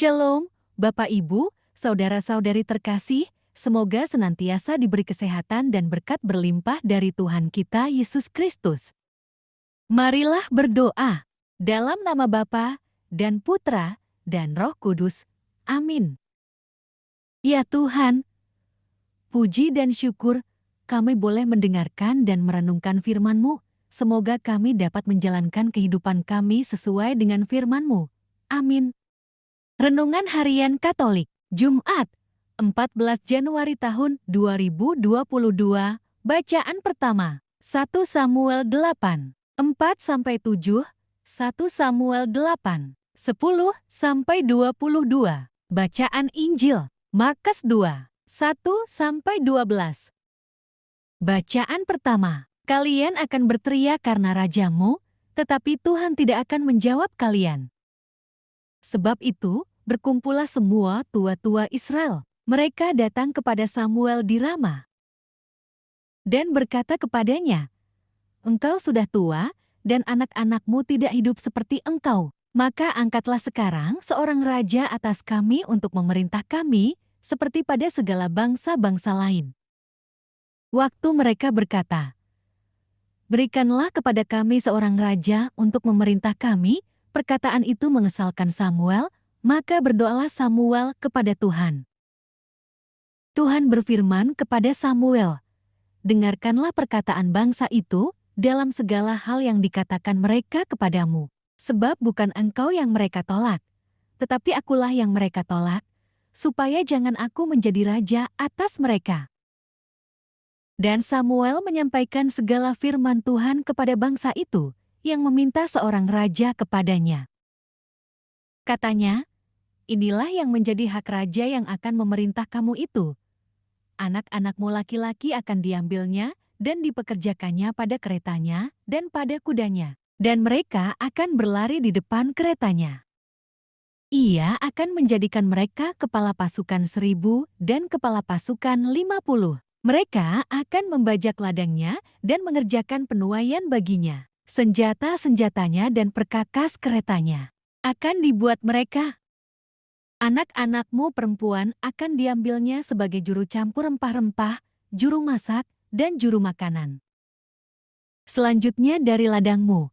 Shalom, Bapak Ibu, saudara-saudari terkasih, semoga senantiasa diberi kesehatan dan berkat berlimpah dari Tuhan kita Yesus Kristus. Marilah berdoa dalam nama Bapa dan Putra dan Roh Kudus. Amin. Ya Tuhan, puji dan syukur kami boleh mendengarkan dan merenungkan firman-Mu. Semoga kami dapat menjalankan kehidupan kami sesuai dengan firman-Mu. Amin. Renungan Harian Katolik, Jumat, 14 Januari tahun 2022, bacaan pertama, 1 Samuel 8, 4-7, 1 Samuel 8, 10-22, bacaan Injil, Markus 2, 1-12. Bacaan pertama, kalian akan berteriak karena rajamu, tetapi Tuhan tidak akan menjawab kalian. Sebab itu, berkumpullah semua tua-tua Israel. Mereka datang kepada Samuel di Rama dan berkata kepadanya, "Engkau sudah tua, dan anak-anakmu tidak hidup seperti engkau. Maka angkatlah sekarang seorang raja atas kami untuk memerintah kami, seperti pada segala bangsa-bangsa lain." Waktu mereka berkata, "Berikanlah kepada kami seorang raja untuk memerintah kami," perkataan itu mengesalkan Samuel, maka berdoalah Samuel kepada Tuhan. Tuhan berfirman kepada Samuel, "Dengarkanlah perkataan bangsa itu dalam segala hal yang dikatakan mereka kepadamu. Sebab bukan engkau yang mereka tolak, tetapi akulah yang mereka tolak, supaya jangan aku menjadi raja atas mereka." Dan Samuel menyampaikan segala firman Tuhan kepada bangsa itu yang meminta seorang raja kepadanya. Katanya, "Inilah yang menjadi hak raja yang akan memerintah kamu itu. Anak-anakmu laki-laki akan diambilnya dan dipekerjakannya pada keretanya dan pada kudanya, dan mereka akan berlari di depan keretanya. Ia akan menjadikan mereka kepala pasukan 1.000 dan kepala pasukan 50. Mereka akan membajak ladangnya dan mengerjakan penuaian baginya. Senjata-senjatanya dan perkakas keretanya akan dibuat mereka. Anak-anakmu perempuan akan diambilnya sebagai juru campur rempah-rempah, juru masak, dan juru makanan. Selanjutnya dari ladangmu,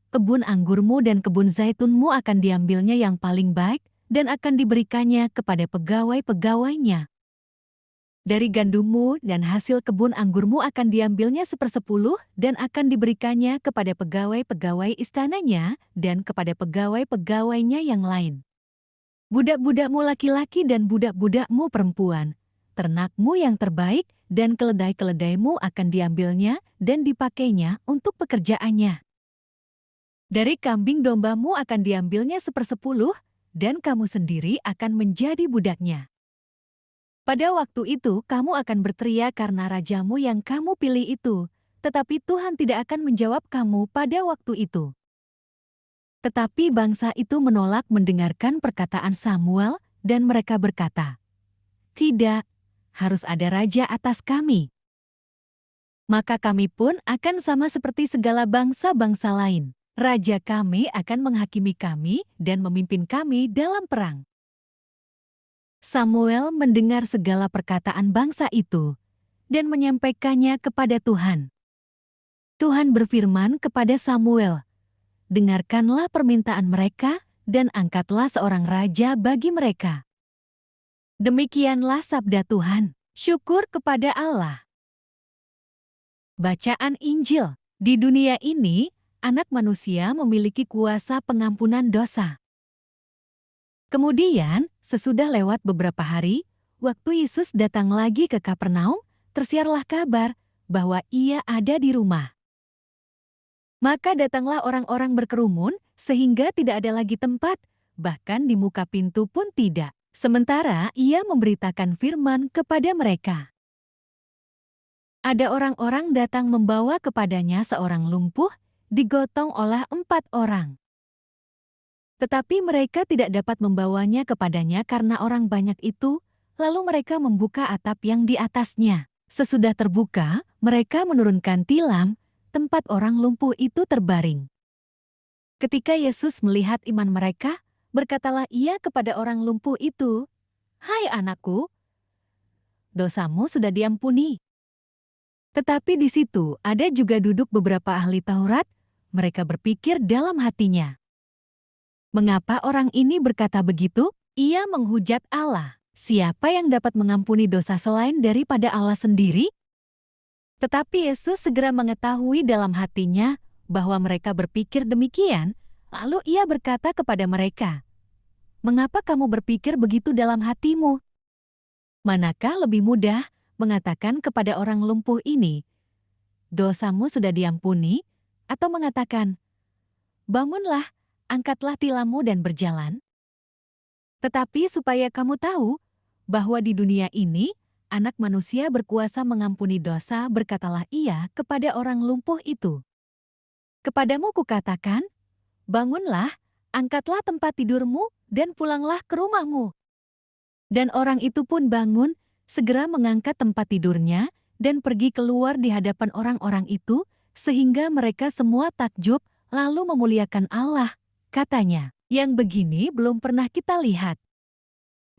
kebun anggurmu dan kebun zaitunmu akan diambilnya yang paling baik dan akan diberikannya kepada pegawai-pegawainya. Dari gandummu dan hasil kebun anggurmu akan diambilnya 1/10 dan akan diberikannya kepada pegawai-pegawai istananya dan kepada pegawai-pegawainya yang lain. Budak-budakmu laki-laki dan budak-budakmu perempuan, ternakmu yang terbaik dan keledai-keledaimu akan diambilnya dan dipakainya untuk pekerjaannya. Dari kambing dombamu akan diambilnya 1/10 dan kamu sendiri akan menjadi budaknya. Pada waktu itu kamu akan berteriak karena rajamu yang kamu pilih itu, tetapi Tuhan tidak akan menjawab kamu pada waktu itu." Tetapi bangsa itu menolak mendengarkan perkataan Samuel dan mereka berkata, "Tidak, harus ada raja atas kami. Maka kami pun akan sama seperti segala bangsa-bangsa lain. Raja kami akan menghakimi kami dan memimpin kami dalam perang." Samuel mendengar segala perkataan bangsa itu dan menyampaikannya kepada Tuhan. Tuhan berfirman kepada Samuel, "Dengarkanlah permintaan mereka dan angkatlah seorang raja bagi mereka." Demikianlah sabda Tuhan. Syukur kepada Allah. Bacaan Injil. Di dunia ini, Anak Manusia memiliki kuasa pengampunan dosa. Kemudian, sesudah lewat beberapa hari, waktu Yesus datang lagi ke Kapernaum, tersiarlah kabar bahwa Ia ada di rumah. Maka datanglah orang-orang berkerumun sehingga tidak ada lagi tempat, bahkan di muka pintu pun tidak. Sementara Ia memberitakan firman kepada mereka. Ada orang-orang datang membawa kepadanya seorang lumpuh, digotong oleh 4 orang. Tetapi mereka tidak dapat membawanya kepadanya karena orang banyak itu, lalu mereka membuka atap yang di atasnya. Sesudah terbuka, mereka menurunkan tilam, tempat orang lumpuh itu terbaring. Ketika Yesus melihat iman mereka, berkatalah ia kepada orang lumpuh itu, "Hai anakku, dosamu sudah diampuni." Tetapi di situ ada juga duduk beberapa ahli Taurat, mereka berpikir dalam hatinya, "Mengapa orang ini berkata begitu? Ia menghujat Allah. Siapa yang dapat mengampuni dosa selain daripada Allah sendiri?" Tetapi Yesus segera mengetahui dalam hatinya bahwa mereka berpikir demikian, lalu ia berkata kepada mereka, "Mengapa kamu berpikir begitu dalam hatimu? Manakah lebih mudah mengatakan kepada orang lumpuh ini, 'Dosamu sudah diampuni,' atau mengatakan, 'Bangunlah, angkatlah tilammu dan berjalan'? Tetapi supaya kamu tahu bahwa di dunia ini Anak Manusia berkuasa mengampuni dosa, berkatalah ia kepada orang lumpuh itu. Kepadamu kukatakan, bangunlah, angkatlah tempat tidurmu, dan pulanglah ke rumahmu." Dan orang itu pun bangun, segera mengangkat tempat tidurnya, dan pergi keluar di hadapan orang-orang itu, sehingga mereka semua takjub, lalu memuliakan Allah. Katanya, "Yang begini belum pernah kita lihat."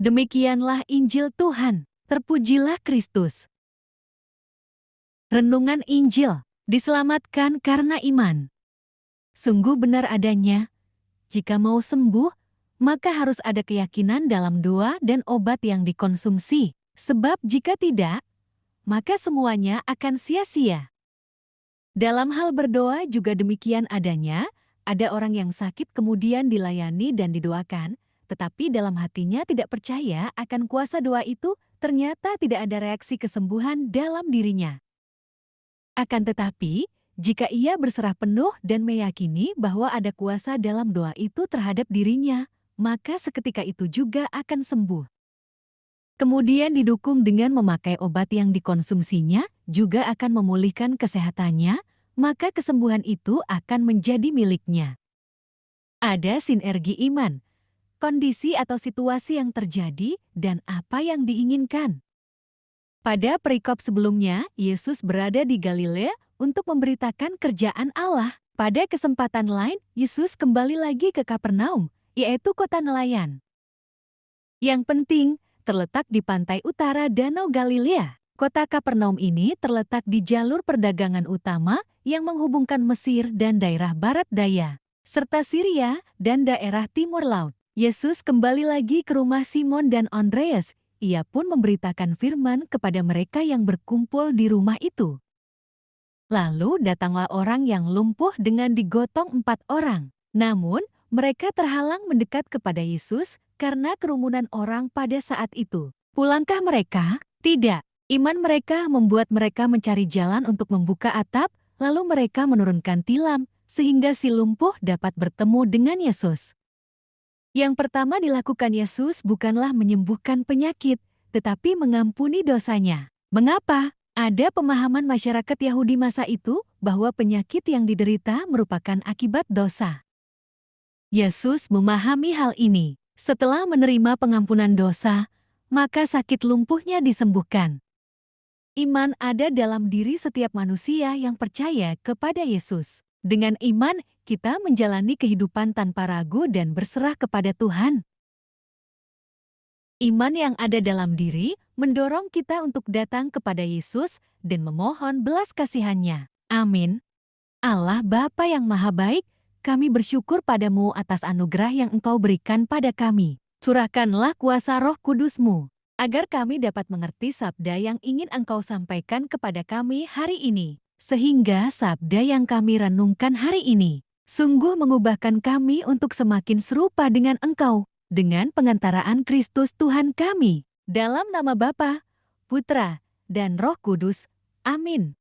Demikianlah Injil Tuhan. Terpujilah Kristus. Renungan Injil, diselamatkan karena iman. Sungguh benar adanya, jika mau sembuh, maka harus ada keyakinan dalam doa dan obat yang dikonsumsi. Sebab jika tidak, maka semuanya akan sia-sia. Dalam hal berdoa juga demikian adanya, ada orang yang sakit kemudian dilayani dan didoakan, tetapi dalam hatinya tidak percaya akan kuasa doa itu, ternyata tidak ada reaksi kesembuhan dalam dirinya. Akan tetapi, jika ia berserah penuh dan meyakini bahwa ada kuasa dalam doa itu terhadap dirinya, maka seketika itu juga akan sembuh. Kemudian didukung dengan memakai obat yang dikonsumsinya, juga akan memulihkan kesehatannya, maka kesembuhan itu akan menjadi miliknya. Ada sinergi iman, kondisi atau situasi yang terjadi, dan apa yang diinginkan. Pada perikop sebelumnya, Yesus berada di Galilea untuk memberitakan kerjaan Allah. Pada kesempatan lain, Yesus kembali lagi ke Kapernaum, yaitu kota nelayan. Yang penting, terletak di pantai utara Danau Galilea. Kota Kapernaum ini terletak di jalur perdagangan utama yang menghubungkan Mesir dan daerah barat daya, serta Syria dan daerah timur laut. Yesus kembali lagi ke rumah Simon dan Andreas. Ia pun memberitakan firman kepada mereka yang berkumpul di rumah itu. Lalu datanglah orang yang lumpuh dengan digotong 4 orang. Namun, mereka terhalang mendekat kepada Yesus karena kerumunan orang pada saat itu. Pulangkah mereka? Tidak. Iman mereka membuat mereka mencari jalan untuk membuka atap, lalu mereka menurunkan tilam, sehingga si lumpuh dapat bertemu dengan Yesus. Yang pertama dilakukan Yesus bukanlah menyembuhkan penyakit, tetapi mengampuni dosanya. Mengapa? Ada pemahaman masyarakat Yahudi masa itu bahwa penyakit yang diderita merupakan akibat dosa. Yesus memahami hal ini. Setelah menerima pengampunan dosa, maka sakit lumpuhnya disembuhkan. Iman ada dalam diri setiap manusia yang percaya kepada Yesus. Dengan iman, kita menjalani kehidupan tanpa ragu dan berserah kepada Tuhan. Iman yang ada dalam diri mendorong kita untuk datang kepada Yesus dan memohon belas kasihan-Nya. Amin. Allah Bapa yang Maha Baik, kami bersyukur padamu atas anugerah yang Engkau berikan pada kami. Curahkanlah kuasa Roh Kudus-Mu, agar kami dapat mengerti sabda yang ingin Engkau sampaikan kepada kami hari ini. Sehingga sabda yang kami renungkan hari ini sungguh mengubahkan kami untuk semakin serupa dengan Engkau, dengan pengantaraan Kristus Tuhan kami. Dalam nama Bapa, Putra, dan Roh Kudus. Amin.